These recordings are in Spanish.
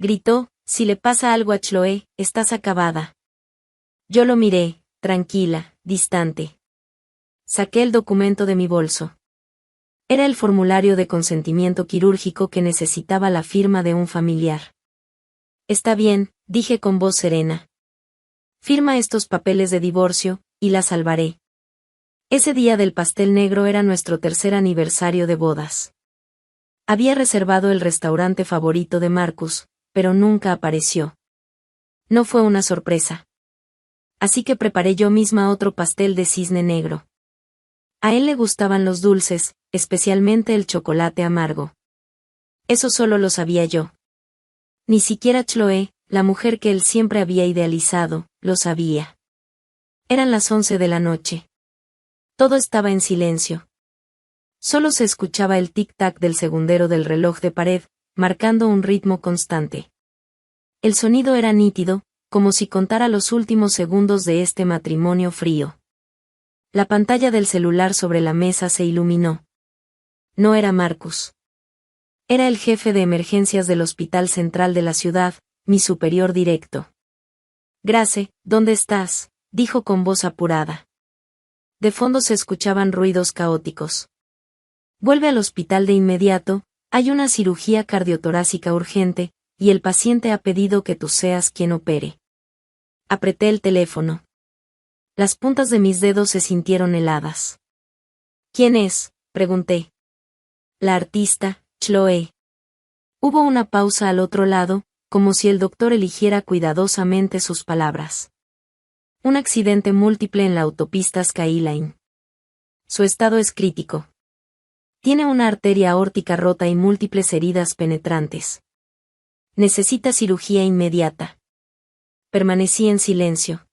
gritó, si le pasa algo a Chloe, estás acabada. Yo lo miré, tranquila, distante. Saqué el documento de mi bolso. Era el formulario de consentimiento quirúrgico que necesitaba la firma de un familiar. Está bien, dije con voz serena. Firma estos papeles de divorcio, y la salvaré. Ese día del pastel negro era nuestro tercer aniversario de bodas. Había reservado el restaurante favorito de Marcus, pero nunca apareció. No fue una sorpresa. Así que preparé yo misma otro pastel de cisne negro. A él le gustaban los dulces, especialmente el chocolate amargo. Eso solo lo sabía yo. Ni siquiera Chloe, la mujer que él siempre había idealizado, lo sabía. Eran las 11 de la noche. Todo estaba en silencio. Solo se escuchaba el tic-tac del segundero del reloj de pared, marcando un ritmo constante. El sonido era nítido, como si contara los últimos segundos de este matrimonio frío. La pantalla del celular sobre la mesa se iluminó. No era Marcus. Era el jefe de emergencias del Hospital Central de la ciudad, mi superior directo. Grace, ¿dónde estás?, dijo con voz apurada. De fondo se escuchaban ruidos caóticos. Vuelve al hospital de inmediato, hay una cirugía cardiotorácica urgente, y el paciente ha pedido que tú seas quien opere. Apreté el teléfono. Las puntas de mis dedos se sintieron heladas. ¿Quién es?, pregunté. La artista, Chloe. Hubo una pausa al otro lado, como si el doctor eligiera cuidadosamente sus palabras. Un accidente múltiple en la autopista Skyline. Su estado es crítico. Tiene una arteria aórtica rota y múltiples heridas penetrantes. Necesita cirugía inmediata. Permanecí en silencio.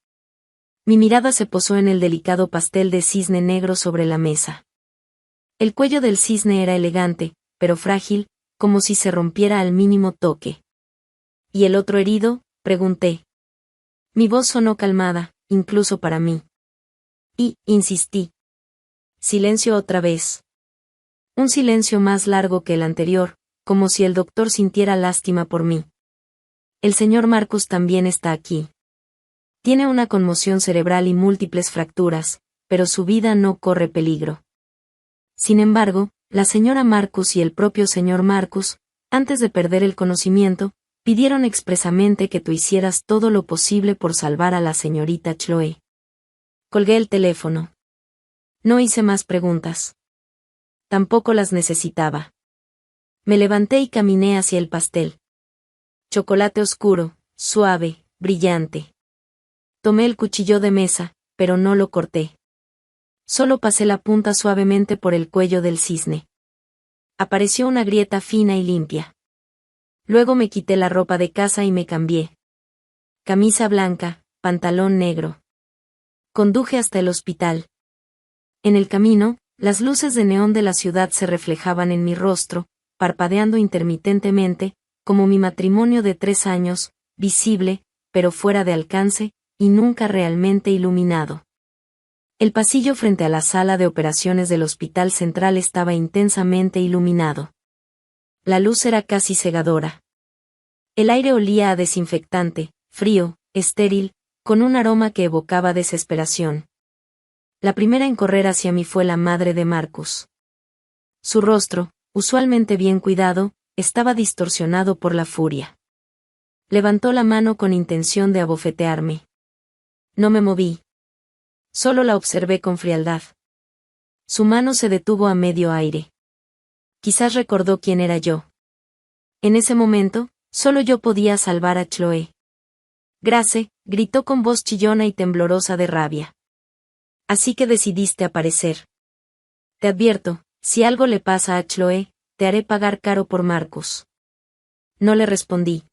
Mi mirada se posó en el delicado pastel de cisne negro sobre la mesa. El cuello del cisne era elegante, pero frágil, como si se rompiera al mínimo toque. ¿Y el otro herido?, pregunté. Mi voz sonó calmada, incluso para mí. Y, insistí. Silencio otra vez. Un silencio más largo que el anterior, como si el doctor sintiera lástima por mí. El señor Marcus también está aquí. Tiene una conmoción cerebral y múltiples fracturas, pero su vida no corre peligro. Sin embargo, la señora Marcus y el propio señor Marcus, antes de perder el conocimiento, pidieron expresamente que tú hicieras todo lo posible por salvar a la señorita Chloe. Colgué el teléfono. No hice más preguntas. Tampoco las necesitaba. Me levanté y caminé hacia el pastel. Chocolate oscuro, suave, brillante. Tomé el cuchillo de mesa, pero no lo corté. Solo pasé la punta suavemente por el cuello del cisne. Apareció una grieta fina y limpia. Luego me quité la ropa de casa y me cambié. Camisa blanca, pantalón negro. Conduje hasta el hospital. En el camino, las luces de neón de la ciudad se reflejaban en mi rostro, parpadeando intermitentemente, como mi matrimonio de 3 años, visible, pero fuera de alcance, y nunca realmente iluminado. El pasillo frente a la sala de operaciones del Hospital Central estaba intensamente iluminado. La luz era casi cegadora. El aire olía a desinfectante, frío, estéril, con un aroma que evocaba desesperación. La primera en correr hacia mí fue la madre de Marcus. Su rostro, usualmente bien cuidado, estaba distorsionado por la furia. Levantó la mano con intención de abofetearme. No me moví. Solo la observé con frialdad. Su mano se detuvo a medio aire. Quizás recordó quién era yo. En ese momento, solo yo podía salvar a Chloe. Grace, gritó con voz chillona y temblorosa de rabia. Así que decidiste aparecer. Te advierto, si algo le pasa a Chloe, te haré pagar caro por Marcus. No le respondí.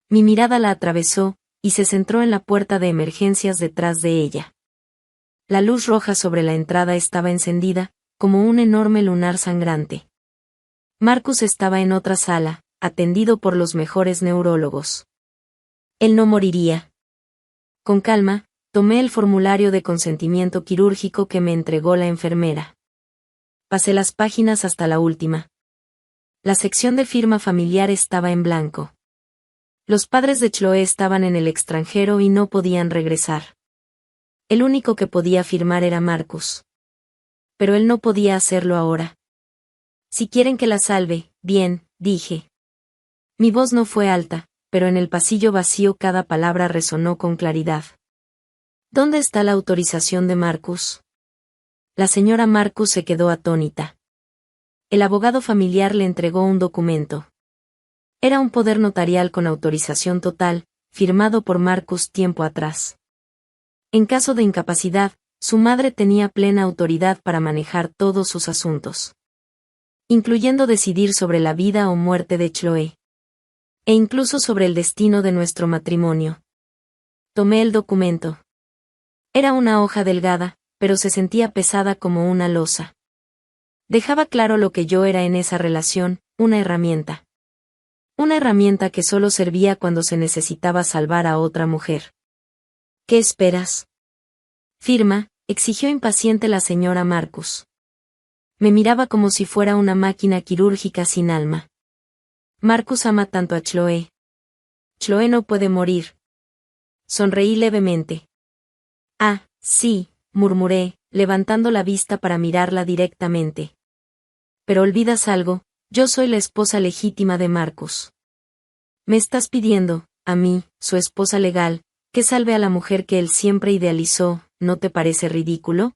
Mi mirada la atravesó, y se centró en la puerta de emergencias detrás de ella. La luz roja sobre la entrada estaba encendida, como un enorme lunar sangrante. Marcus estaba en otra sala, atendido por los mejores neurólogos. Él no moriría. Con calma, tomé el formulario de consentimiento quirúrgico que me entregó la enfermera. Pasé las páginas hasta la última. La sección de firma familiar estaba en blanco. Los padres de Chloe estaban en el extranjero y no podían regresar. El único que podía firmar era Marcus. Pero él no podía hacerlo ahora. Si quieren que la salve, bien, dije. Mi voz no fue alta, pero en el pasillo vacío cada palabra resonó con claridad. ¿Dónde está la autorización de Marcus? La señora Marcus se quedó atónita. El abogado familiar le entregó un documento. Era un poder notarial con autorización total, firmado por Marcus tiempo atrás. En caso de incapacidad, su madre tenía plena autoridad para manejar todos sus asuntos, incluyendo decidir sobre la vida o muerte de Chloe. E incluso sobre el destino de nuestro matrimonio. Tomé el documento. Era una hoja delgada, pero se sentía pesada como una losa. Dejaba claro lo que yo era en esa relación, una herramienta. Una herramienta que solo servía cuando se necesitaba salvar a otra mujer. ¿Qué esperas? Firma, exigió impaciente la señora Marcus. Me miraba como si fuera una máquina quirúrgica sin alma. Marcus ama tanto a Chloe. Chloe no puede morir. Sonreí levemente. Ah, sí, murmuré, levantando la vista para mirarla directamente. Pero olvidas algo, yo soy la esposa legítima de Marcus. Me estás pidiendo, a mí, su esposa legal, que salve a la mujer que él siempre idealizó, ¿no te parece ridículo?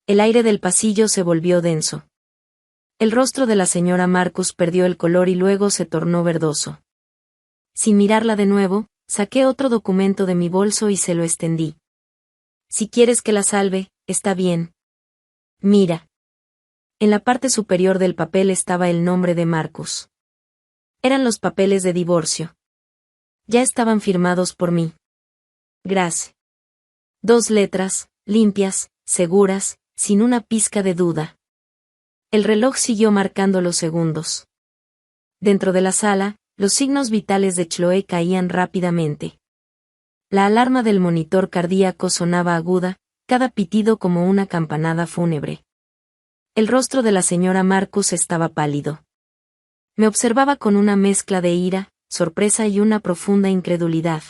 El aire del pasillo se volvió denso. El rostro de la señora Marcus perdió el color y luego se tornó verdoso. Sin mirarla de nuevo, saqué otro documento de mi bolso y se lo extendí. Si quieres que la salve, está bien. Mira. En la parte superior del papel estaba el nombre de Marcus. Eran los papeles de divorcio. Ya estaban firmados por mí. Grace. 2 letras, limpias, seguras, sin una pizca de duda. El reloj siguió marcando los segundos. Dentro de la sala, los signos vitales de Chloe caían rápidamente. La alarma del monitor cardíaco sonaba aguda, cada pitido como una campanada fúnebre. El rostro de la señora Marcus estaba pálido. Me observaba con una mezcla de ira, sorpresa y una profunda incredulidad.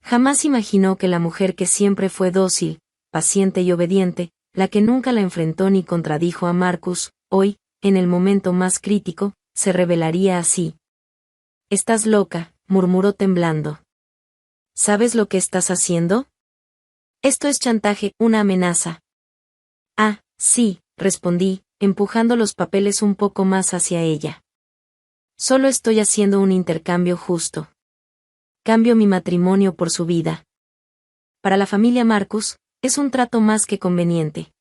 Jamás imaginó que la mujer que siempre fue dócil, paciente y obediente, la que nunca la enfrentó ni contradijo a Marcus, hoy, en el momento más crítico, se revelaría así. «Estás loca», murmuró temblando. «¿Sabes lo que estás haciendo? Esto es chantaje, una amenaza». «Ah, sí», respondí, empujando los papeles un poco más hacia ella. «Solo estoy haciendo un intercambio justo. Cambio mi matrimonio por su vida. Para la familia Marcus, es un trato más que conveniente».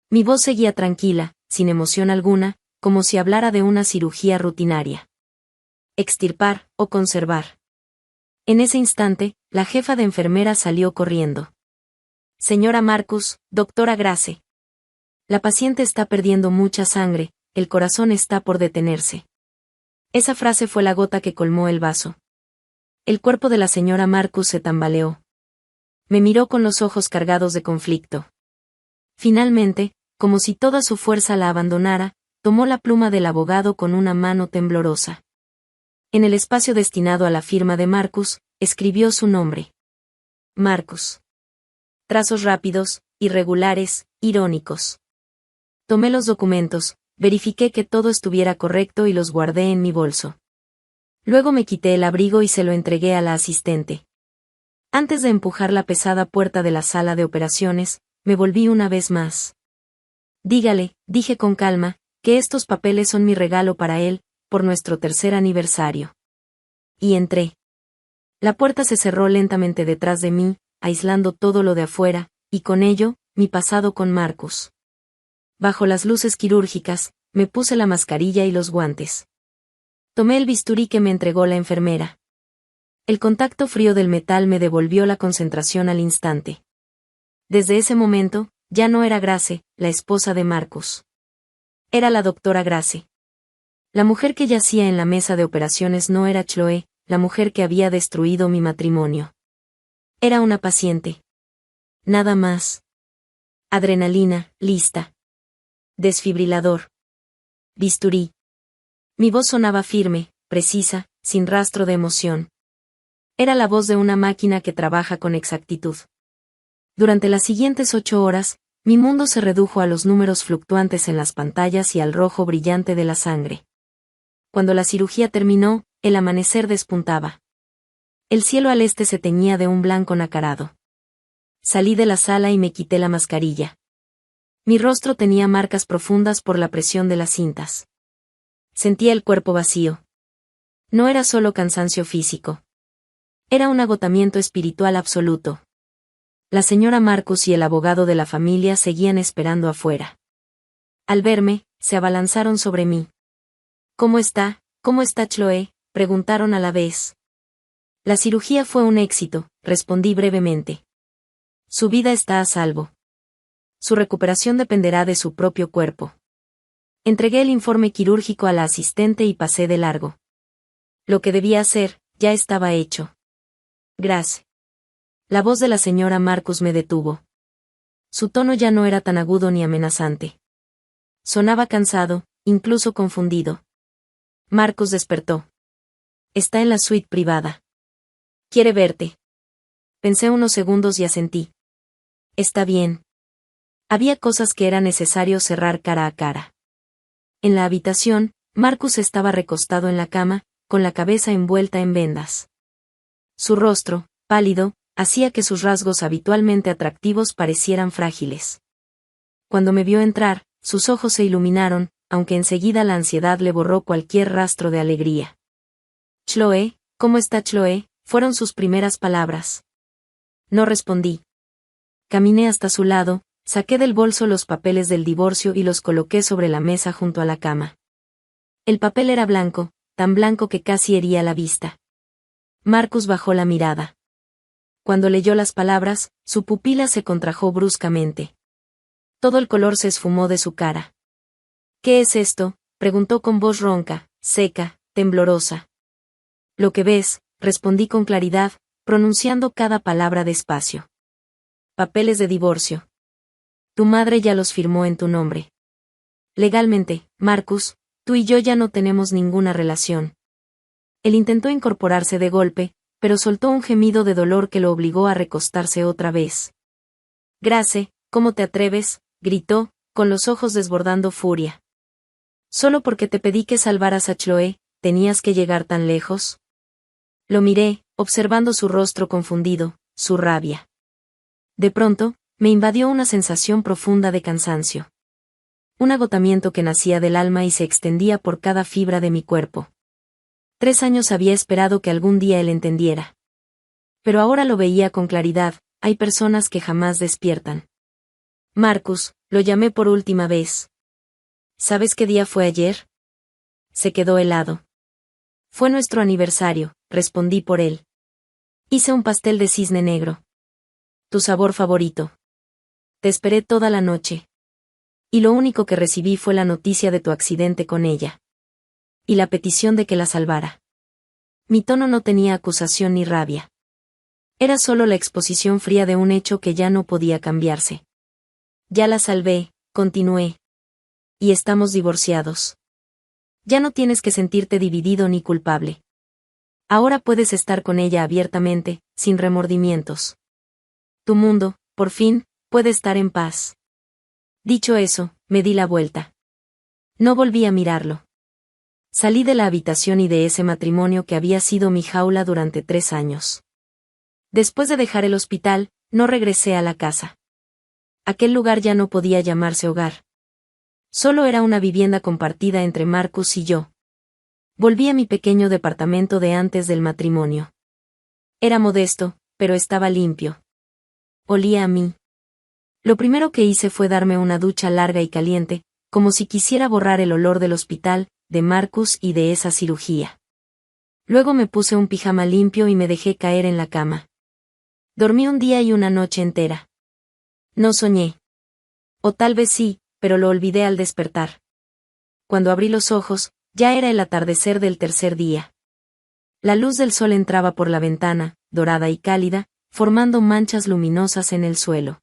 Mi voz seguía tranquila, sin emoción alguna, como si hablara de una cirugía rutinaria. Extirpar, o conservar. En ese instante, la jefa de enfermeras salió corriendo. «Señora Marcus, doctora Grace. La paciente está perdiendo mucha sangre, el corazón está por detenerse». Esa frase fue la gota que colmó el vaso. El cuerpo de la señora Marcus se tambaleó. Me miró con los ojos cargados de conflicto. Finalmente, como si toda su fuerza la abandonara, tomó la pluma del abogado con una mano temblorosa. En el espacio destinado a la firma de Marcus, escribió su nombre. Marcus. Trazos rápidos, irregulares, irónicos. Tomé los documentos, verifiqué que todo estuviera correcto y los guardé en mi bolso. Luego me quité el abrigo y se lo entregué a la asistente. Antes de empujar la pesada puerta de la sala de operaciones, me volví una vez más. «Dígale», dije con calma, «que estos papeles son mi regalo para él, por nuestro 3er aniversario». Y entré. La puerta se cerró lentamente detrás de mí, aislando todo lo de afuera, y con ello, mi pasado con Marcus. Bajo las luces quirúrgicas, me puse la mascarilla y los guantes. Tomé el bisturí que me entregó la enfermera. El contacto frío del metal me devolvió la concentración al instante. Desde ese momento, ya no era Grace, la esposa de Marcus. Era la doctora Grace. La mujer que yacía en la mesa de operaciones no era Chloe, la mujer que había destruido mi matrimonio. Era una paciente. Nada más. Adrenalina, lista. Desfibrilador. Bisturí. Mi voz sonaba firme, precisa, sin rastro de emoción. Era la voz de una máquina que trabaja con exactitud. Durante las siguientes 8 horas, mi mundo se redujo a los números fluctuantes en las pantallas y al rojo brillante de la sangre. Cuando la cirugía terminó, el amanecer despuntaba. El cielo al este se teñía de un blanco nacarado. Salí de la sala y me quité la mascarilla. Mi rostro tenía marcas profundas por la presión de las cintas. Sentía el cuerpo vacío. No era solo cansancio físico. Era un agotamiento espiritual absoluto. La señora Marcus y el abogado de la familia seguían esperando afuera. Al verme, se abalanzaron sobre mí. ¿Cómo está? ¿Cómo está Chloe?, preguntaron a la vez. La cirugía fue un éxito, respondí brevemente. Su vida está a salvo. Su recuperación dependerá de su propio cuerpo. Entregué el informe quirúrgico a la asistente y pasé de largo. Lo que debía hacer, ya estaba hecho. Gracias. La voz de la señora Marcus me detuvo. Su tono ya no era tan agudo ni amenazante. Sonaba cansado, incluso confundido. Marcus despertó. Está en la suite privada. Quiere verte. Pensé unos segundos y asentí. Está bien. Había cosas que era necesario cerrar cara a cara. En la habitación, Marcus estaba recostado en la cama, con la cabeza envuelta en vendas. Su rostro, pálido, hacía que sus rasgos habitualmente atractivos parecieran frágiles. Cuando me vio entrar, sus ojos se iluminaron, aunque enseguida la ansiedad le borró cualquier rastro de alegría. Chloe, ¿cómo está Chloe?, fueron sus primeras palabras. No respondí. Caminé hasta su lado, saqué del bolso los papeles del divorcio y los coloqué sobre la mesa junto a la cama. El papel era blanco, tan blanco que casi hería la vista. Marcus bajó la mirada. Cuando leyó las palabras, su pupila se contrajo bruscamente. Todo el color se esfumó de su cara. ¿Qué es esto?, preguntó con voz ronca, seca, temblorosa. Lo que ves, respondí con claridad, pronunciando cada palabra despacio. Papeles de divorcio. Tu madre ya los firmó en tu nombre. Legalmente, Marcus, tú y yo ya no tenemos ninguna relación. Él intentó incorporarse de golpe, pero soltó un gemido de dolor que lo obligó a recostarse otra vez. Grace, ¿cómo te atreves?, gritó, con los ojos desbordando furia. Solo porque te pedí que salvaras a Chloe, ¿tenías que llegar tan lejos? Lo miré, observando su rostro confundido, su rabia. De pronto, me invadió una sensación profunda de cansancio. Un agotamiento que nacía del alma y se extendía por cada fibra de mi cuerpo. 3 años había esperado que algún día él entendiera. Pero ahora lo veía con claridad, hay personas que jamás despiertan. Marcus, lo llamé por última vez. ¿Sabes qué día fue ayer? Se quedó helado. Fue nuestro aniversario, respondí por él. Hice un pastel de cisne negro. Tu sabor favorito. Te esperé toda la noche. Y lo único que recibí fue la noticia de tu accidente con ella. Y la petición de que la salvara. Mi tono no tenía acusación ni rabia. Era solo la exposición fría de un hecho que ya no podía cambiarse. Ya la salvé, continué. Y estamos divorciados. Ya no tienes que sentirte dividido ni culpable. Ahora puedes estar con ella abiertamente, sin remordimientos. Tu mundo, por fin, puede estar en paz. Dicho eso, me di la vuelta. No volví a mirarlo. Salí de la habitación y de ese matrimonio que había sido mi jaula durante 3 años. Después de dejar el hospital, no regresé a la casa. Aquel lugar ya no podía llamarse hogar. Solo era una vivienda compartida entre Marcus y yo. Volví a mi pequeño departamento de antes del matrimonio. Era modesto, pero estaba limpio. Olía a mí. Lo primero que hice fue darme una ducha larga y caliente, como si quisiera borrar el olor del hospital, de Marcus y de esa cirugía. Luego me puse un pijama limpio y me dejé caer en la cama. Dormí un día y una noche entera. No soñé. O tal vez sí, pero lo olvidé al despertar. Cuando abrí los ojos, ya era el atardecer del tercer día. La luz del sol entraba por la ventana, dorada y cálida, formando manchas luminosas en el suelo.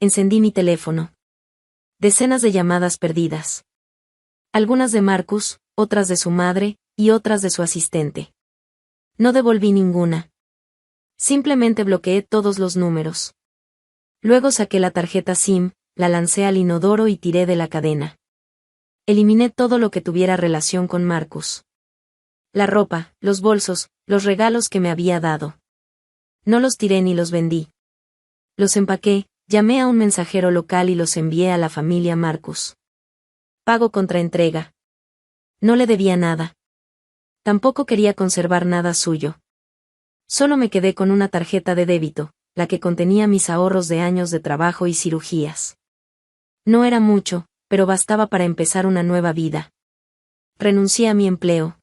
Encendí mi teléfono. Decenas de llamadas perdidas. Algunas de Marcus, otras de su madre, y otras de su asistente. No devolví ninguna. Simplemente bloqueé todos los números. Luego saqué la tarjeta SIM, la lancé al inodoro y tiré de la cadena. Eliminé todo lo que tuviera relación con Marcus. La ropa, los bolsos, los regalos que me había dado. No los tiré ni los vendí. Los empaqué, llamé a un mensajero local y los envié a la familia Marcus. Pago contra entrega. No le debía nada. Tampoco quería conservar nada suyo. Solo me quedé con una tarjeta de débito, la que contenía mis ahorros de años de trabajo y cirugías. No era mucho, pero bastaba para empezar una nueva vida. Renuncié a mi empleo.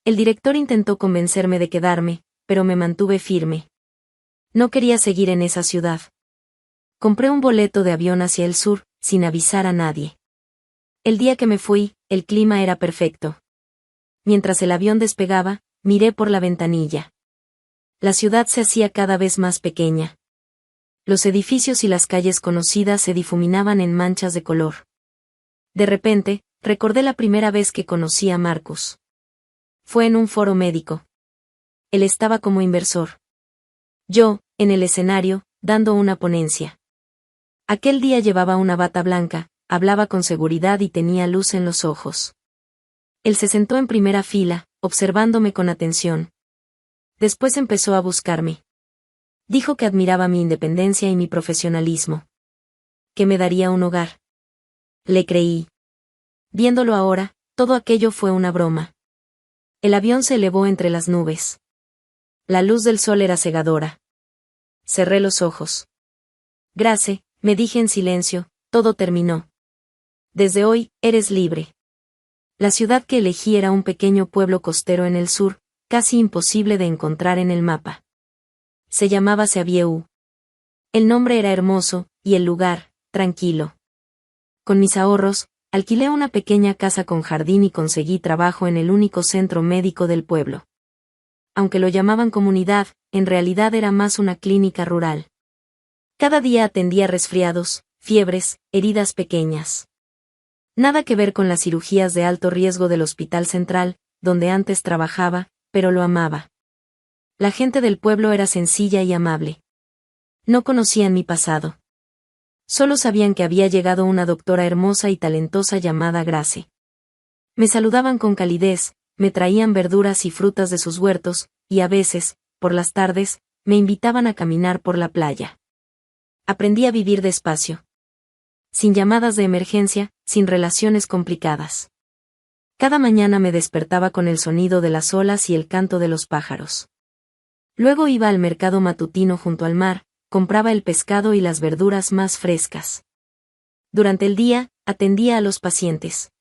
El director intentó convencerme de quedarme, pero me mantuve firme. No quería seguir en esa ciudad. Compré un boleto de avión hacia el sur, sin avisar a nadie. El día que me fui, el clima era perfecto. Mientras el avión despegaba, miré por la ventanilla. La ciudad se hacía cada vez más pequeña. Los edificios y las calles conocidas se difuminaban en manchas de color. De repente, recordé la primera vez que conocí a Marcus. Fue en un foro médico. Él estaba como inversor. Yo, en el escenario, dando una ponencia. Aquel día llevaba una bata blanca, hablaba con seguridad y tenía luz en los ojos. Él se sentó en primera fila, observándome con atención. Después empezó a buscarme. Dijo que admiraba mi independencia y mi profesionalismo. Que me daría un hogar. Le creí. Viéndolo ahora, todo aquello fue una broma. El avión se elevó entre las nubes. La luz del sol era cegadora. Cerré los ojos. Grace, me dije en silencio, todo terminó. Desde hoy, eres libre. La ciudad que elegí era un pequeño pueblo costero en el sur, casi imposible de encontrar en el mapa. Se llamaba Seavieu. El nombre era hermoso, y el lugar, tranquilo. Con mis ahorros, alquilé una pequeña casa con jardín y conseguí trabajo en el único centro médico del pueblo. Aunque lo llamaban comunidad, en realidad era más una clínica rural. Cada día atendía resfriados, fiebres, heridas pequeñas. Nada que ver con las cirugías de alto riesgo del Hospital Central, donde antes trabajaba, pero lo amaba. La gente del pueblo era sencilla y amable. No conocían mi pasado. Solo sabían que había llegado una doctora hermosa y talentosa llamada Grace. Me saludaban con calidez, me traían verduras y frutas de sus huertos, y a veces, por las tardes, me invitaban a caminar por la playa. Aprendí a vivir despacio. Sin llamadas de emergencia, sin relaciones complicadas. Cada mañana me despertaba con el sonido de las olas y el canto de los pájaros. Luego iba al mercado matutino junto al mar, compraba el pescado y las verduras más frescas. Durante el día, atendía a los pacientes.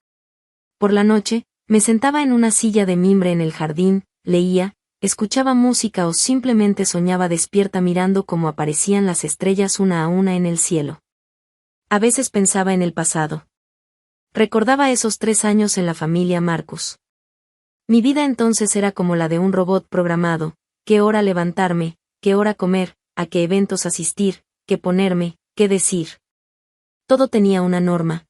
Por la noche, me sentaba en una silla de mimbre en el jardín, leía, escuchaba música o simplemente soñaba despierta mirando cómo aparecían las estrellas una a una en el cielo. A veces pensaba en el pasado. Recordaba esos 3 años en la familia Marcus. Mi vida entonces era como la de un robot programado, qué hora levantarme, qué hora comer, a qué eventos asistir, qué ponerme, qué decir. Todo tenía una norma.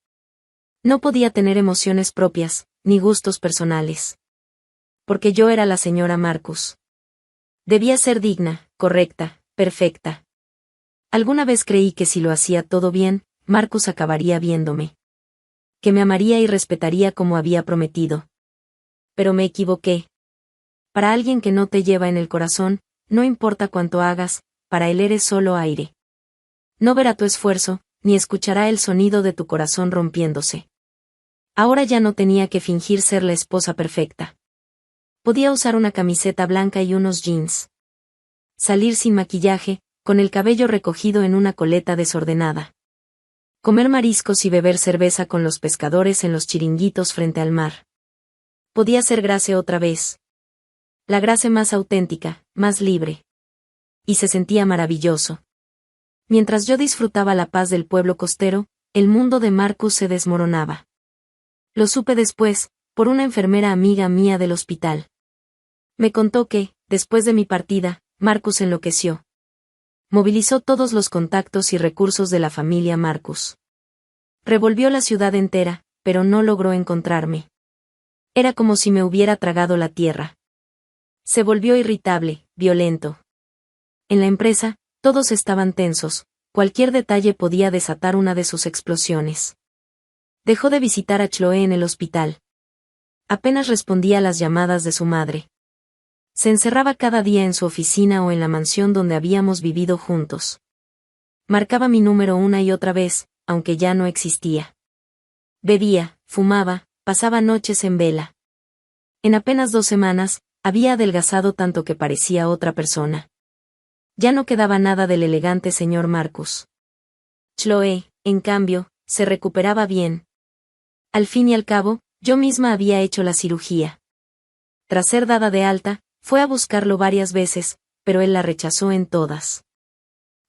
No podía tener emociones propias, ni gustos personales. Porque yo era la señora Marcus. Debía ser digna, correcta, perfecta. Alguna vez creí que si lo hacía todo bien, Marcus acabaría viéndome. Que me amaría y respetaría como había prometido. Pero me equivoqué. Para alguien que no te lleva en el corazón, no importa cuánto hagas, para él eres solo aire. No verá tu esfuerzo, ni escuchará el sonido de tu corazón rompiéndose. Ahora ya no tenía que fingir ser la esposa perfecta. Podía usar una camiseta blanca y unos jeans. Salir sin maquillaje, con el cabello recogido en una coleta desordenada. Comer mariscos y beber cerveza con los pescadores en los chiringuitos frente al mar. Podía ser Grace otra vez. La Grace más auténtica, más libre. Y se sentía maravilloso. Mientras yo disfrutaba la paz del pueblo costero, el mundo de Marcus se desmoronaba. Lo supe después, por una enfermera amiga mía del hospital. Me contó que, después de mi partida, Marcus enloqueció. Movilizó todos los contactos y recursos de la familia Marcus. Revolvió la ciudad entera, pero no logró encontrarme. Era como si me hubiera tragado la tierra. Se volvió irritable, violento. En la empresa, todos estaban tensos, cualquier detalle podía desatar una de sus explosiones. Dejó de visitar a Chloe en el hospital. Apenas respondía a las llamadas de su madre. Se encerraba cada día en su oficina o en la mansión donde habíamos vivido juntos. Marcaba mi número una y otra vez, aunque ya no existía. Bebía, fumaba, pasaba noches en vela. En apenas 2 semanas, había adelgazado tanto que parecía otra persona. Ya no quedaba nada del elegante señor Marcus. Chloe, en cambio, se recuperaba bien. Al fin y al cabo, yo misma había hecho la cirugía. Tras ser dada de alta, fue a buscarlo varias veces, pero él la rechazó en todas.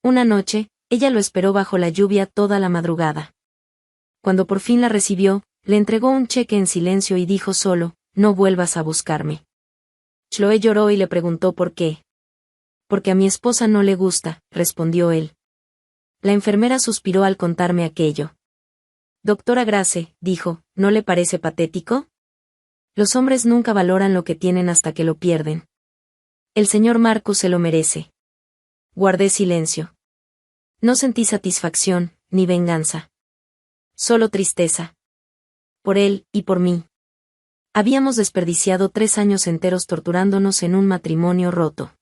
Una noche, ella lo esperó bajo la lluvia toda la madrugada. Cuando por fin la recibió, le entregó un cheque en silencio y dijo solo, «No vuelvas a buscarme». Chloe lloró y le preguntó por qué. «Porque a mi esposa no le gusta», respondió él. La enfermera suspiró al contarme aquello. «Doctora Grace», dijo, «¿no le parece patético? Los hombres nunca valoran lo que tienen hasta que lo pierden. El señor Marcus se lo merece». Guardé silencio. No sentí satisfacción, ni venganza. Solo tristeza. Por él, y por mí. Habíamos desperdiciado 3 años enteros torturándonos en un matrimonio roto.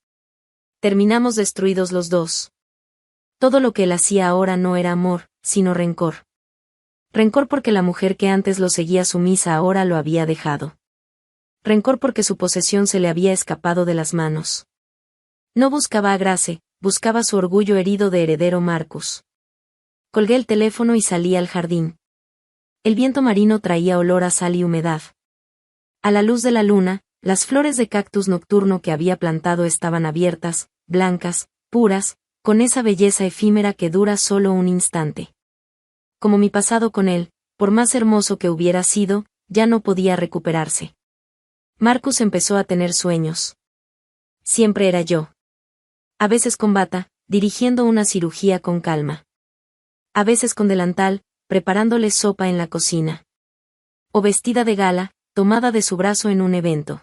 Terminamos destruidos los dos. Todo lo que él hacía ahora no era amor, sino rencor. Rencor porque la mujer que antes lo seguía sumisa ahora lo había dejado. Rencor porque su posesión se le había escapado de las manos. No buscaba a Grace, buscaba su orgullo herido de heredero Marcus. Colgué el teléfono y salí al jardín. El viento marino traía olor a sal y humedad. A la luz de la luna, las flores de cactus nocturno que había plantado estaban abiertas, blancas, puras, con esa belleza efímera que dura solo un instante. Como mi pasado con él, por más hermoso que hubiera sido, ya no podía recuperarse. Marcus empezó a tener sueños. Siempre era yo. A veces con bata, dirigiendo una cirugía con calma. A veces con delantal, preparándole sopa en la cocina. O vestida de gala, tomada de su brazo en un evento.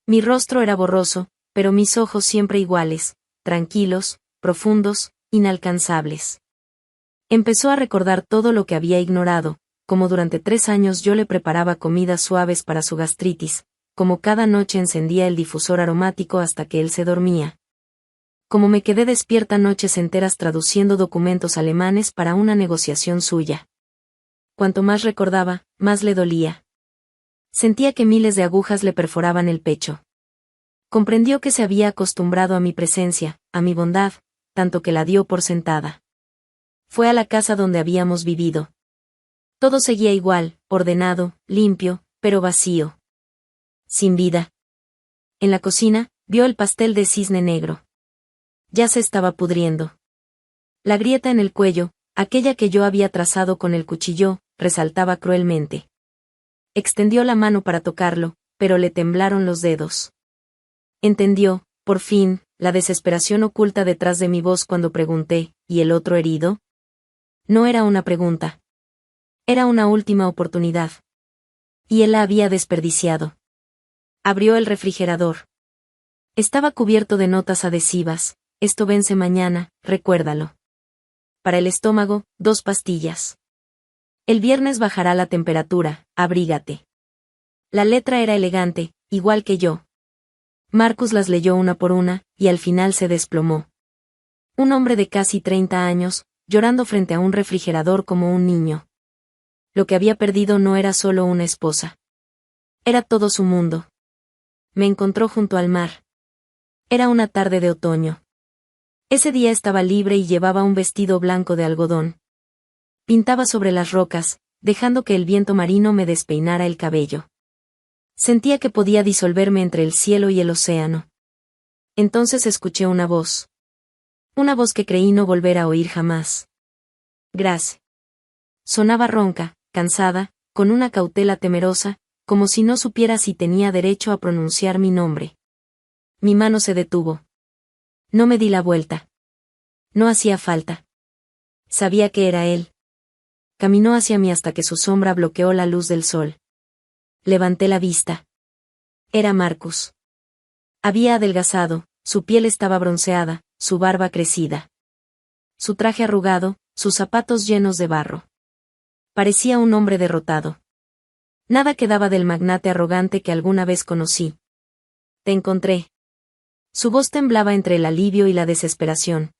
Mi rostro era borroso, pero mis ojos siempre iguales, tranquilos, profundos, inalcanzables. Empezó a recordar todo lo que había ignorado, como durante 3 años yo le preparaba comidas suaves para su gastritis, como cada noche encendía el difusor aromático hasta que él se dormía. Como me quedé despierta noches enteras traduciendo documentos alemanes para una negociación suya. Cuanto más recordaba, más le dolía. Sentía que miles de agujas le perforaban el pecho. Comprendió que se había acostumbrado a mi presencia, a mi bondad, tanto que la dio por sentada. Fue a la casa donde habíamos vivido. Todo seguía igual, ordenado, limpio, pero vacío. Sin vida. En la cocina, vio el pastel de cisne negro. Ya se estaba pudriendo. La grieta en el cuello, aquella que yo había trazado con el cuchillo, resaltaba cruelmente. Extendió la mano para tocarlo, pero le temblaron los dedos. Entendió, por fin, la desesperación oculta detrás de mi voz cuando pregunté, ¿y el otro herido? No era una pregunta. Era una última oportunidad. Y él la había desperdiciado. Abrió el refrigerador. Estaba cubierto de notas adhesivas. Esto vence mañana, recuérdalo. Para el estómago, 2 pastillas. El viernes bajará la temperatura, abrígate. La letra era elegante, igual que yo. Marcus las leyó una por una, y al final se desplomó. Un hombre de casi 30 años, llorando frente a un refrigerador como un niño. Lo que había perdido no era solo una esposa. Era todo su mundo. Me encontró junto al mar. Era una tarde de otoño. Ese día estaba libre y llevaba un vestido blanco de algodón. Pintaba sobre las rocas, dejando que el viento marino me despeinara el cabello. Sentía que podía disolverme entre el cielo y el océano. Entonces escuché una voz. Una voz que creí no volver a oír jamás. Grace. Sonaba ronca, cansada, con una cautela temerosa, como si no supiera si tenía derecho a pronunciar mi nombre. Mi mano se detuvo. No me di la vuelta. No hacía falta. Sabía que era él. Caminó hacia mí hasta que su sombra bloqueó la luz del sol. Levanté la vista. Era Marcus. Había adelgazado, su piel estaba bronceada, su barba crecida. Su traje arrugado, sus zapatos llenos de barro. Parecía un hombre derrotado. Nada quedaba del magnate arrogante que alguna vez conocí. Te encontré. Su voz temblaba entre el alivio y la desesperación.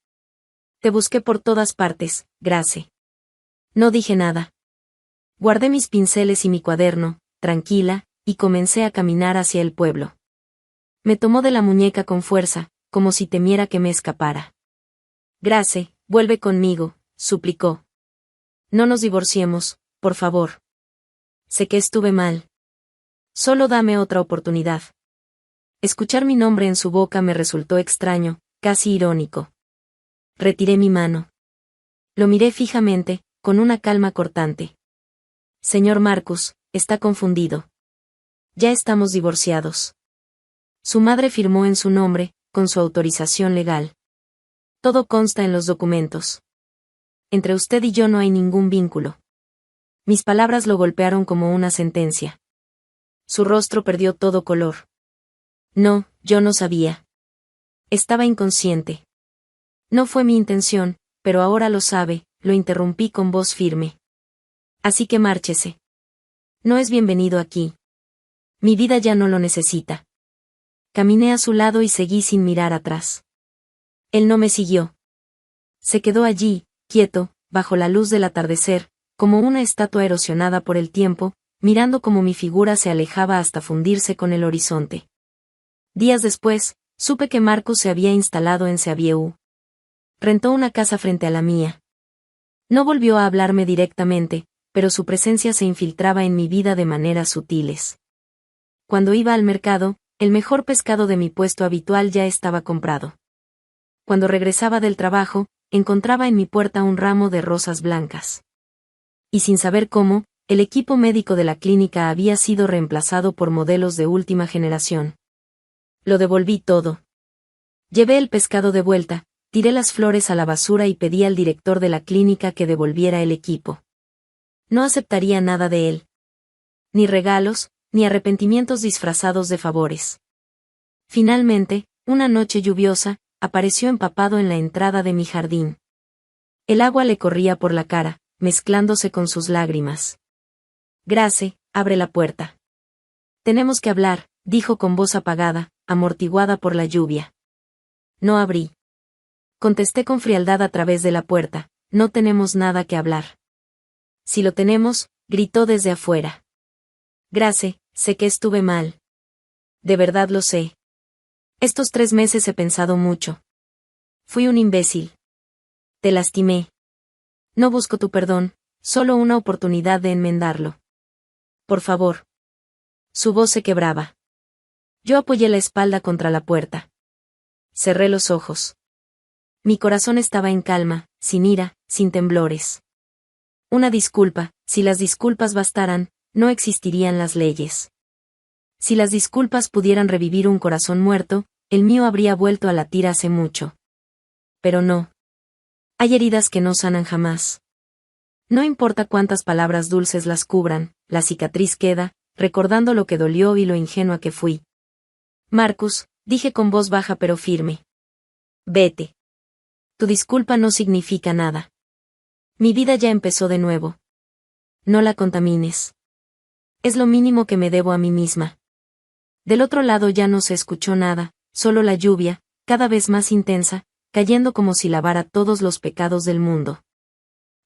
Te busqué por todas partes, Grace. No dije nada. Guardé mis pinceles y mi cuaderno, tranquila, y comencé a caminar hacia el pueblo. Me tomó de la muñeca con fuerza, como si temiera que me escapara. Grace, vuelve conmigo, suplicó. No nos divorciemos, por favor. Sé que estuve mal. Solo dame otra oportunidad. Escuchar mi nombre en su boca me resultó extraño, casi irónico. Retiré mi mano. Lo miré fijamente, con una calma cortante. Señor Marcus, está confundido. Ya estamos divorciados. Su madre firmó en su nombre, con su autorización legal. Todo consta en los documentos. Entre usted y yo no hay ningún vínculo. Mis palabras lo golpearon como una sentencia. Su rostro perdió todo color. No, yo no sabía. Estaba inconsciente. No fue mi intención, pero ahora lo sabe, lo interrumpí con voz firme. Así que márchese. No es bienvenido aquí. Mi vida ya no lo necesita. Caminé a su lado y seguí sin mirar atrás. Él no me siguió. Se quedó allí, quieto, bajo la luz del atardecer, como una estatua erosionada por el tiempo, mirando cómo mi figura se alejaba hasta fundirse con el horizonte. Días después, supe que Marcus se había instalado en Seavieu. Rentó una casa frente a la mía. No volvió a hablarme directamente, pero su presencia se infiltraba en mi vida de maneras sutiles. Cuando iba al mercado, el mejor pescado de mi puesto habitual ya estaba comprado. Cuando regresaba del trabajo, encontraba en mi puerta un ramo de rosas blancas. Y sin saber cómo, el equipo médico de la clínica había sido reemplazado por modelos de última generación. Lo devolví todo. Llevé el pescado de vuelta, tiré las flores a la basura y pedí al director de la clínica que devolviera el equipo. No aceptaría nada de él. Ni regalos, ni arrepentimientos disfrazados de favores. Finalmente, una noche lluviosa, apareció empapado en la entrada de mi jardín. El agua le corría por la cara, mezclándose con sus lágrimas. Grace, abre la puerta. Tenemos que hablar, dijo con voz apagada, amortiguada por la lluvia. No abrí. Contesté con frialdad a través de la puerta, no tenemos nada que hablar. Si lo tenemos, gritó desde afuera. Grace, sé que estuve mal. De verdad lo sé. Estos 3 meses he pensado mucho. Fui un imbécil. Te lastimé. No busco tu perdón, solo una oportunidad de enmendarlo. Por favor. Su voz se quebraba. Yo apoyé la espalda contra la puerta. Cerré los ojos. Mi corazón estaba en calma, sin ira, sin temblores. Una disculpa, si las disculpas bastaran, no existirían las leyes. Si las disculpas pudieran revivir un corazón muerto, el mío habría vuelto a latir hace mucho. Pero no. Hay heridas que no sanan jamás. No importa cuántas palabras dulces las cubran, la cicatriz queda, recordando lo que dolió y lo ingenua que fui. Marcus, dije con voz baja pero firme. Vete. Tu disculpa no significa nada. Mi vida ya empezó de nuevo. No la contamines. Es lo mínimo que me debo a mí misma. Del otro lado ya no se escuchó nada, solo la lluvia, cada vez más intensa, cayendo como si lavara todos los pecados del mundo.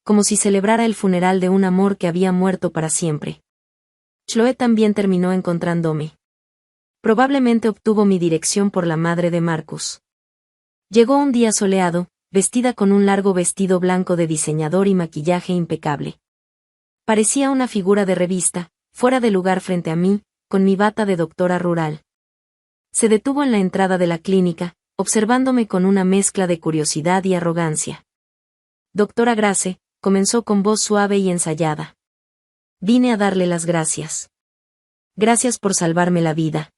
Como si celebrara el funeral de un amor que había muerto para siempre. Chloe también terminó encontrándome. Probablemente obtuvo mi dirección por la madre de Marcus. Llegó un día soleado, vestida con un largo vestido blanco de diseñador y maquillaje impecable. Parecía una figura de revista, fuera de lugar frente a mí, con mi bata de doctora rural. Se detuvo en la entrada de la clínica, observándome con una mezcla de curiosidad y arrogancia. Doctora Grace, comenzó con voz suave y ensayada. Vine a darle las gracias. Gracias por salvarme la vida.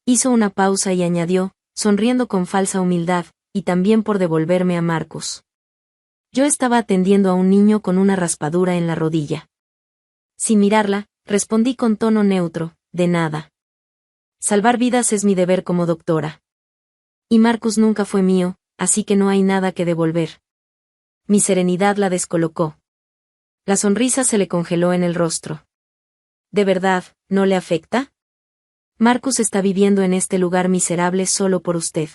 Hizo una pausa y añadió, sonriendo con falsa humildad, y también por devolverme a Marcus. Yo estaba atendiendo a un niño con una raspadura en la rodilla. Sin mirarla, respondí con tono neutro, de nada. Salvar vidas es mi deber como doctora. Y Marcus nunca fue mío, así que no hay nada que devolver. Mi serenidad la descolocó. La sonrisa se le congeló en el rostro. ¿De verdad, no le afecta? Marcus está viviendo en este lugar miserable solo por usted.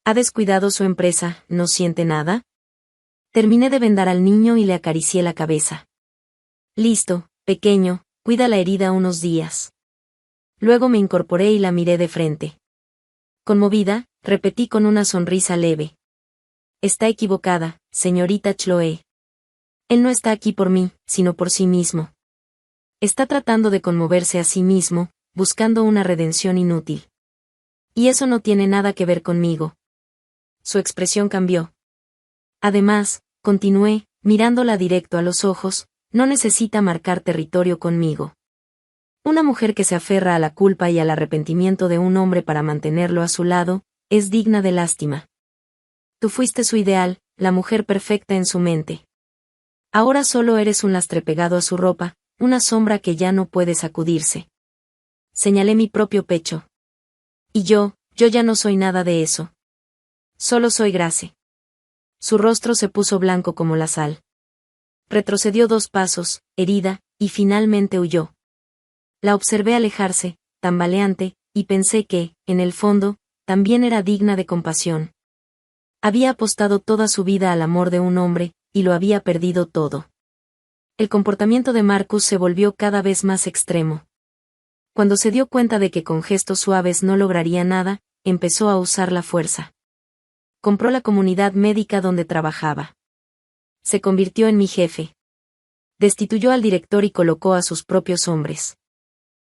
¿Ha descuidado su empresa, no siente nada? Terminé de vendar al niño y le acaricié la cabeza. Listo, pequeño, cuida la herida unos días. Luego me incorporé y la miré de frente. Conmovida, repetí con una sonrisa leve. Está equivocada, señorita Chloe. Él no está aquí por mí, sino por sí mismo. Está tratando de conmoverse a sí mismo, buscando una redención inútil. Y eso no tiene nada que ver conmigo. Su expresión cambió. Además, continué, mirándola directo a los ojos, no necesita marcar territorio conmigo. Una mujer que se aferra a la culpa y al arrepentimiento de un hombre para mantenerlo a su lado, es digna de lástima. Tú fuiste su ideal, la mujer perfecta en su mente. Ahora solo eres un lastre pegado a su ropa, una sombra que ya no puede sacudirse. Señalé mi propio pecho. Y yo ya no soy nada de eso. Solo soy Grace. Su rostro se puso blanco como la sal. Retrocedió 2 pasos, herida, y finalmente huyó. La observé alejarse, tambaleante, y pensé que, en el fondo, también era digna de compasión. Había apostado toda su vida al amor de un hombre, y lo había perdido todo. El comportamiento de Marcus se volvió cada vez más extremo. Cuando se dio cuenta de que con gestos suaves no lograría nada, empezó a usar la fuerza. Compró la comunidad médica donde trabajaba. Se convirtió en mi jefe. Destituyó al director y colocó a sus propios hombres.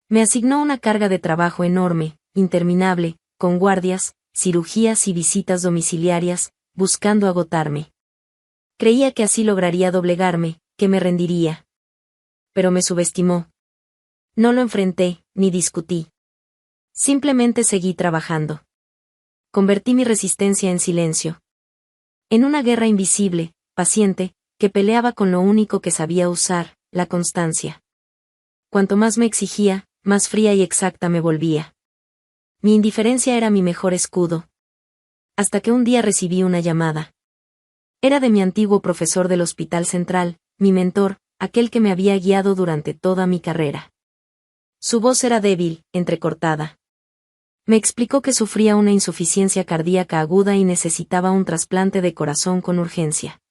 Me asignó una carga de trabajo enorme, interminable, con guardias, cirugías y visitas domiciliarias, buscando agotarme. Creía que así lograría doblegarme, que me rendiría. Pero me subestimó. No lo enfrenté, ni discutí. Simplemente seguí trabajando. Convertí mi resistencia en silencio. En una guerra invisible, paciente, que peleaba con lo único que sabía usar, la constancia. Cuanto más me exigía, más fría y exacta me volvía. Mi indiferencia era mi mejor escudo. Hasta que un día recibí una llamada. Era de mi antiguo profesor del Hospital Central, mi mentor, aquel que me había guiado durante toda mi carrera. Su voz era débil, entrecortada. Me explicó que sufría una insuficiencia cardíaca aguda y necesitaba un trasplante de corazón con urgencia.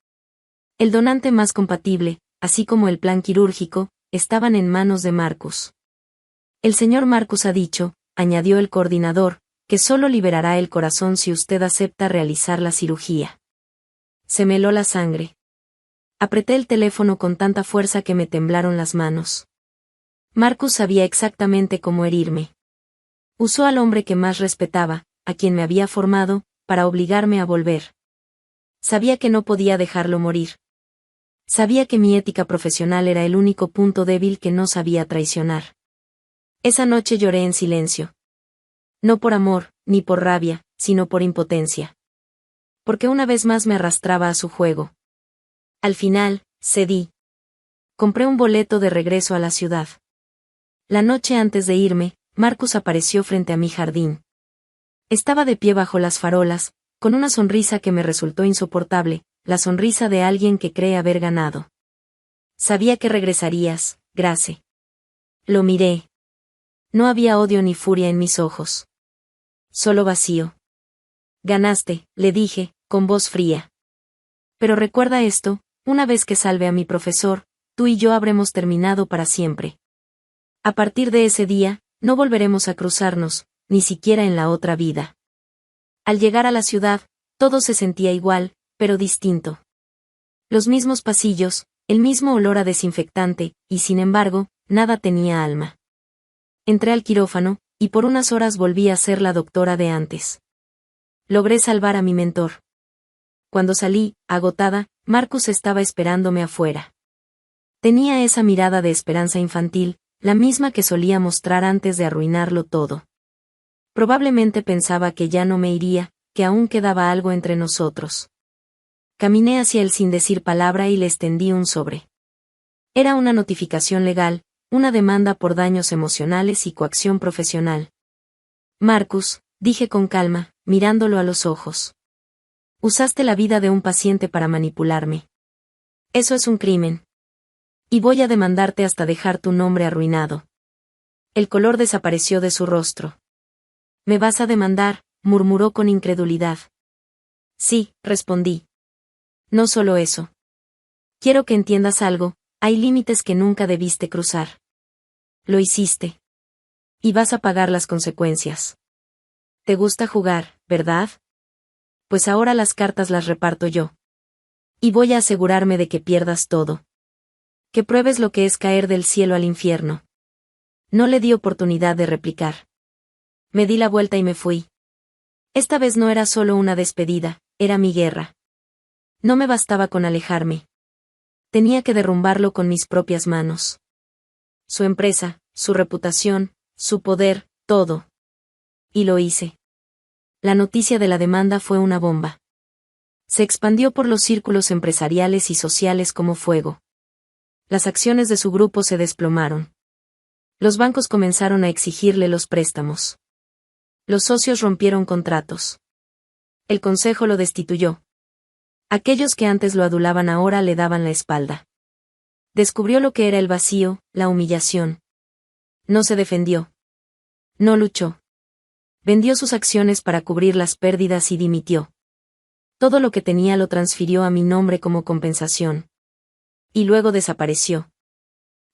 El donante más compatible, así como el plan quirúrgico, estaban en manos de Marcus. El señor Marcus ha dicho, añadió el coordinador, que solo liberará el corazón si usted acepta realizar la cirugía. Se me heló la sangre. Apreté el teléfono con tanta fuerza que me temblaron las manos. Marcus sabía exactamente cómo herirme. Usó al hombre que más respetaba, a quien me había formado, para obligarme a volver. Sabía que no podía dejarlo morir. Sabía que mi ética profesional era el único punto débil que no sabía traicionar. Esa noche lloré en silencio. No por amor, ni por rabia, sino por impotencia. Porque una vez más me arrastraba a su juego. Al final, cedí. Compré un boleto de regreso a la ciudad. La noche antes de irme, Marcus apareció frente a mi jardín. Estaba de pie bajo las farolas, con una sonrisa que me resultó insoportable, la sonrisa de alguien que cree haber ganado. Sabía que regresarías, Grace. Lo miré. No había odio ni furia en mis ojos. Solo vacío. Ganaste, le dije, con voz fría. Pero recuerda esto, una vez que salve a mi profesor, tú y yo habremos terminado para siempre. A partir de ese día, no volveremos a cruzarnos, ni siquiera en la otra vida. Al llegar a la ciudad, todo se sentía igual, pero distinto. Los mismos pasillos, el mismo olor a desinfectante, y sin embargo, nada tenía alma. Entré al quirófano, y por unas horas volví a ser la doctora de antes. Logré salvar a mi mentor. Cuando salí, agotada, Marcus estaba esperándome afuera. Tenía esa mirada de esperanza infantil, la misma que solía mostrar antes de arruinarlo todo. Probablemente pensaba que ya no me iría, que aún quedaba algo entre nosotros. Caminé hacia él sin decir palabra y le extendí un sobre. Era una notificación legal, una demanda por daños emocionales y coacción profesional. Marcus, dije con calma, mirándolo a los ojos. Usaste la vida de un paciente para manipularme. Eso es un crimen. Y voy a demandarte hasta dejar tu nombre arruinado. El color desapareció de su rostro. ¿Me vas a demandar?, murmuró con incredulidad. Sí, respondí. No solo eso. Quiero que entiendas algo, hay límites que nunca debiste cruzar. Lo hiciste. Y vas a pagar las consecuencias. ¿Te gusta jugar, verdad? Pues ahora las cartas las reparto yo. Y voy a asegurarme de que pierdas todo. Que pruebes lo que es caer del cielo al infierno. No le di oportunidad de replicar. Me di la vuelta y me fui. Esta vez no era solo una despedida, era mi guerra. No me bastaba con alejarme. Tenía que derrumbarlo con mis propias manos. Su empresa, su reputación, su poder, todo. Y lo hice. La noticia de la demanda fue una bomba. Se expandió por los círculos empresariales y sociales como fuego. Las acciones de su grupo se desplomaron. Los bancos comenzaron a exigirle los préstamos. Los socios rompieron contratos. El consejo lo destituyó. Aquellos que antes lo adulaban ahora le daban la espalda. Descubrió lo que era el vacío, la humillación. No se defendió. No luchó. Vendió sus acciones para cubrir las pérdidas y dimitió. Todo lo que tenía lo transfirió a mi nombre como compensación. Y luego desapareció.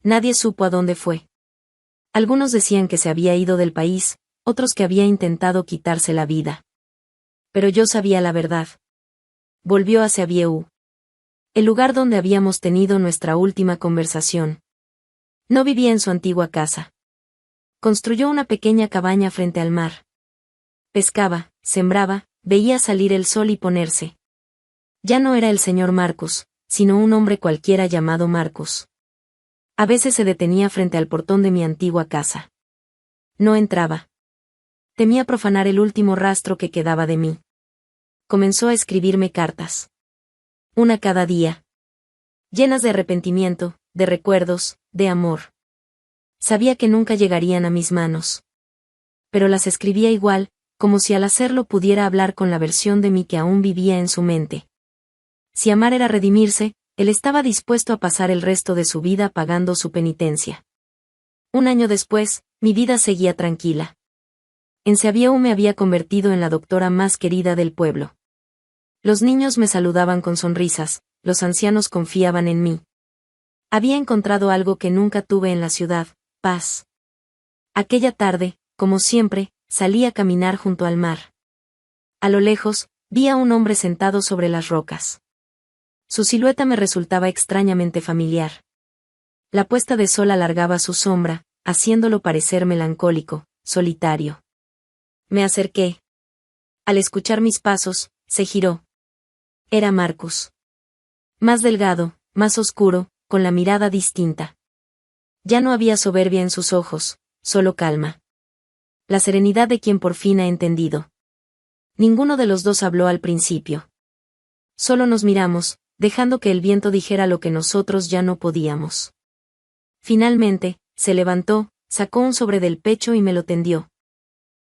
Nadie supo a dónde fue. Algunos decían que se había ido del país, otros que había intentado quitarse la vida. Pero yo sabía la verdad. Volvió hacia Vieu. El lugar donde habíamos tenido nuestra última conversación. No vivía en su antigua casa. Construyó una pequeña cabaña frente al mar. Pescaba, sembraba, veía salir el sol y ponerse. Ya no era el señor Marcus, sino un hombre cualquiera llamado Marcus. A veces se detenía frente al portón de mi antigua casa. No entraba. Temía profanar el último rastro que quedaba de mí. Comenzó a escribirme cartas. Una cada día. Llenas de arrepentimiento, de recuerdos, de amor. Sabía que nunca llegarían a mis manos. Pero las escribía igual, como si al hacerlo pudiera hablar con la versión de mí que aún vivía en su mente. Si amar era redimirse, él estaba dispuesto a pasar el resto de su vida pagando su penitencia. Un año después, mi vida seguía tranquila. En Seabieu me había convertido en la doctora más querida del pueblo. Los niños me saludaban con sonrisas, los ancianos confiaban en mí. Había encontrado algo que nunca tuve en la ciudad, paz. Aquella tarde, como siempre, salí a caminar junto al mar. A lo lejos, vi a un hombre sentado sobre las rocas. Su silueta me resultaba extrañamente familiar. La puesta de sol alargaba su sombra, haciéndolo parecer melancólico, solitario. Me acerqué. Al escuchar mis pasos, se giró. Era Marcus. Más delgado, más oscuro, con la mirada distinta. Ya no había soberbia en sus ojos, solo calma. La serenidad de quien por fin ha entendido. Ninguno de los dos habló al principio. Solo nos miramos, dejando que el viento dijera lo que nosotros ya no podíamos. Finalmente, se levantó, sacó un sobre del pecho y me lo tendió.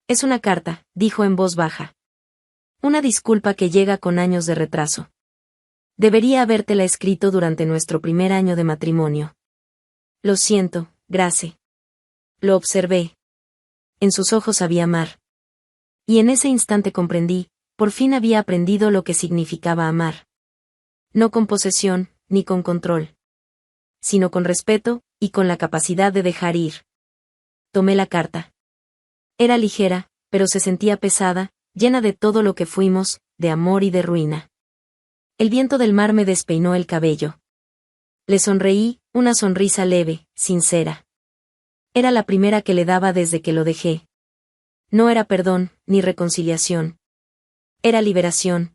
Es una carta, dijo en voz baja. Una disculpa que llega con años de retraso. Debería habértela escrito durante nuestro primer año de matrimonio. Lo siento, Grace. Lo observé. En sus ojos había mar. Y en ese instante comprendí, por fin había aprendido lo que significaba amar. No con posesión, ni con control. Sino con respeto, y con la capacidad de dejar ir. Tomé la carta. Era ligera, pero se sentía pesada, llena de todo lo que fuimos, de amor y de ruina. El viento del mar me despeinó el cabello. Le sonreí, una sonrisa leve, sincera. Era la primera que le daba desde que lo dejé. No era perdón, ni reconciliación. Era liberación,